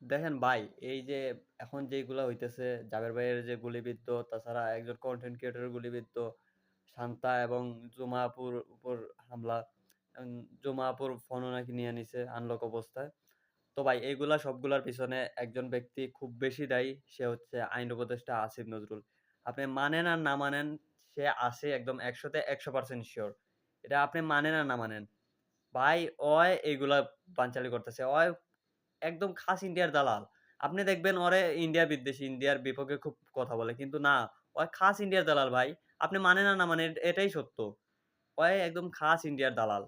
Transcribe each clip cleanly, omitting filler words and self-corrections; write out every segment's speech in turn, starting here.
দেখেন ভাই, এই যে এখন যেইগুলা হইতেছে, জাবের ভাইয়ের যে গুলিবিদ্ধ, তাছাড়া একজন কনটেন্ট ক্রিয়েটরের গুলিবিদ্ধ, শান্তা এবং জুমা আপুর উপর হামলা, উম জুমা আপুর ফোনও নাকি নিয়ে নিছে আনলক অবস্থায়। তো ভাই এগুলা সবগুলার পিছনে একজন ব্যক্তি খুব বেশি দায়ী। সে হচ্ছে আইন উপদেষ্টা আসিফ নজরুল। আপনি মানেন আর না মানেন, সে আছে একদম ১০০ তে ১০০% সিওর। এটা আপনি মানেন আর না মানেন। ভাই অয় এগুলা বানচালি করতেছে। অয় একদম খাস ইন্ডিয়ার দালাল। আপনি দেখবেন ওরে ইন্ডিয়া বিদ্বেষী, ইন্ডিয়ার বিপক্ষে খুব কথা বলে। কিন্তু না, ওয় খাস ইন্ডিয়ার দালাল ভাই। আপনি মানেন আর না মানেন এটাই সত্য। ওয় একদম খাস ইন্ডিয়ার দালাল।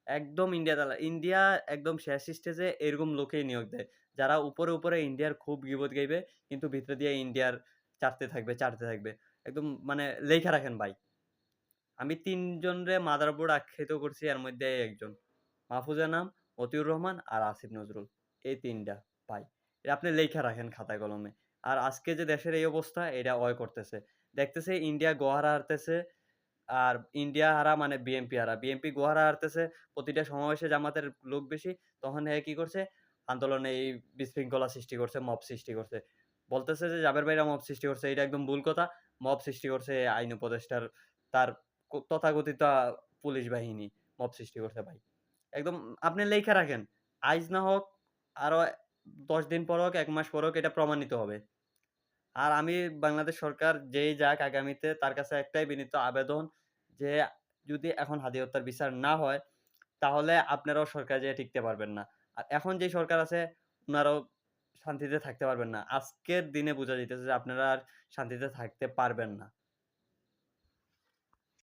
একদম ইন্ডিয়া দালাল। ইন্ডিয়া একদম শেষ স্টেজে এরকম লোকেই নিয়োগ দেয়। যারা উপরে ইন্ডিয়ার খুব গিবত গাইবে, কিন্তু ভিতরে দিয়ে ইন্ডিয়ার চাটতে থাকবে, চাটতে থাকবে। একদম মানে লেইখা রাখেন ভাই। আমি ৩ জনরে মাদারবোর্ড আখ্যায়িত করছি এর মধ্যে এই একজন। মাহফুজ আনাম, মতিউর রহমান আর আসিফ নজরুল। এই ৩ টা ভাই। এটা আপনি লেইখা রাখেন খাতায় কলমে। আর আজকে যে দেশের এই অবস্থা এটা ওই করতেছে। দেখতেছে ইন্ডিয়া গোহারা হারতেছে। আর ইন্ডিয়া হারা মানে বিএনপি হারা। বিএনপি গোহারা হারতেছে। প্রতিটা সমাবেশে জামাতের লোক বেশি। তখন কি করছে? আন্দোলনে এই বিশৃঙ্খলা সৃষ্টি করছে, মব সৃষ্টি করছে। বলতেছে যে জাবের ভাইরা মব সৃষ্টি করছে। এটা একদম ভুল কথা। মব সৃষ্টি করছে আইন উপদেষ্টার তার তথাকথিত পুলিশ বাহিনী মব সৃষ্টি করছে ভাই। একদম আপনি লেইখা রাখেন। আইজ না হোক, আরো ১০ দিন পর হোক, ১ মাস পর হোক এটা প্রমাণিত হবে। আর আমি বাংলাদেশ সরকার যেই যাক আগামীতে তার কাছে একটাই বিনীত আবেদন যে, যদি এখন হাদি হত্যার বিচার না হয়, তাহলে আপনারাও সরকারে যেয়ে টিকতে পারবেন না। আর এখন যে সরকার আছে উনারাও শান্তিতে থাকতে পারবেন না। আজকের দিনে বুঝা যাইতেছে যে আপনারা আর শান্তিতে থাকতে পারবেন না।